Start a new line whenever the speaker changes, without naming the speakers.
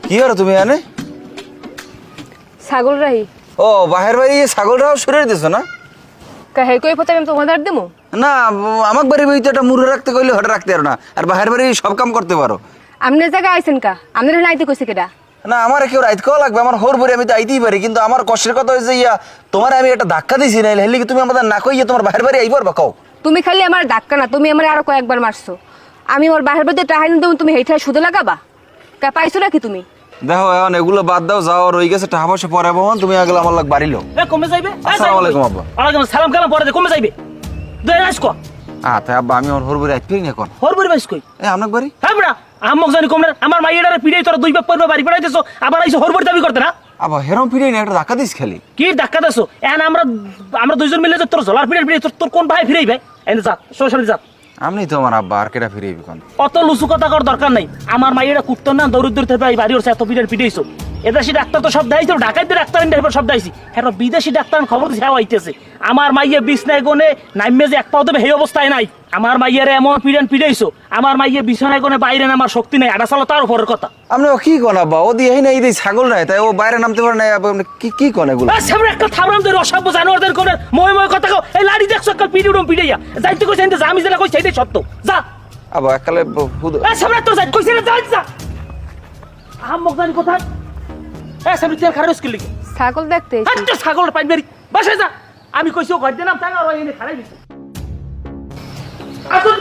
কি আর তুমি এনে?
ছাগল রাহি
ও বাহির বাড়ি ছাগলটাও সরিয়ে দিছো না?
কাহে কই পথে আমি তোমাদের আর দেবো?
না আমার বাড়ি তো একটা মুড়ে রাখতে কইলে হঠাৎ রাখতে পারো না, আর বাহির বাড়ি সব কাম করতে পারো।
আপনার জায়গা আইছেন কা? আপনার হলে আইতে কইছে কেডা?
না আমার কেউ রাইত খাওয়া লাগবে, আমার হোর বড়ি আমি তো আইতেই পারি, কিন্তু আমার কষ্টের কথা হয়েছে ইয়া তোমার আমি একটা ধাক্কা দিছি না, হেলে কি তুমি আমাদের না কইয়ে তোমার বাহির বাড়ি আইবার বা কও?
তুমি খালি আমার ধাক্কা না, তুমি আমার আরো কয়েকবার মারছো। আমি ওর বাহির বাড়িতে টাহাই দেবো, তুমি হেইটা শুধু লাগাবা? কা পাইছো নাকি তুমি?
দেখো এখন এগুলো বাদ দাও, যাও রয়ে গেছে টাকা পয়সা পরে পাবো, তুমি আগলে আমার লাগ বাড়িলো।
কমে যাইবে।
আসসালামু আলাইকুম আব্বা।
ওয়ালাইকুম সালাম কালাম পরে কমে যাইবে। দুই আস কো
তাই আব্বা আমি আমার হোর বড়ি আইতে পারি না এখন।
হর বড়ি বাইস কই?
আপনার বাড়ি
হ্যাঁ বড়া আমক জানি কমরে আমার মাইয়াডারে পিড়াই তোরা দুই বাপ পড়বে বাড়ি পড়াইতেছো, আবার আইছো হর বড়ি দাবি করতে না?
আবার হেরম ফিরে না একটা ধাক্কা দিস খালি।
কি ধাক্কা দেছো? এখন আমরা দুইজন মিলে যে তোর জলার পিড়াই তোর কোন ভাই ফিরাইবে? এনে যা সরাসরি যা।
আপনি তো আমার আব্বা, আর কেটা ফিরে কোন?
অত লুচু কথা কর দরকার নাই। আমার মাইয়াটা কুত্তর না দরিদ্র থেকে বাড়ি ওর এত পিড়াইছো। এদেশি ডাক্তার তো সব দাইছো, ঢাকাইতে ডাক্তার সব দাইছি। হ্যাঁ বিদেশি ডাক্তার খবর দিছে হ্যাঁ আইতেছে। আমার মাইয়া বিছনায় কোনে নাইমে যে এক পাও দেবে সেই অবস্থায় নাই। আমার মাইয়ারে এমন পিড়াইছো, আমার মাইয়া বিছানায় কোনে বাইরে নামার শক্তি নাই। আটা চালো তার উপরের কথা।
আপনি কি কোন আব্বা? ও দিয়ে না এই ছাগল নাই, তাই ও বাইরে নামতে পারে না, কি কি কোন এগুলো?
সামনে একটা থামরাম ধরে অসভ্য জানোয়ারদের কোনে ময় কথা কও। এই লাড়ি দেখছো একটা পিড়াইয়া যাইতে কইছে এনতে আমি যেটা কইছি সেটাই সত্য। যা
আব্বা এককালে
সামনে তোর যাই কইছে না যা আহম্মক জানি কোথায়? সামনে তেল খারাপ স্কিল লিখে
ছাগল দেখতে এসেছি।
একটা ছাগল পাইন বেরি বাসায় যা। আমি কইছি ও ঘর দিলাম তাই আর এনে খারাই দিছে। আসুন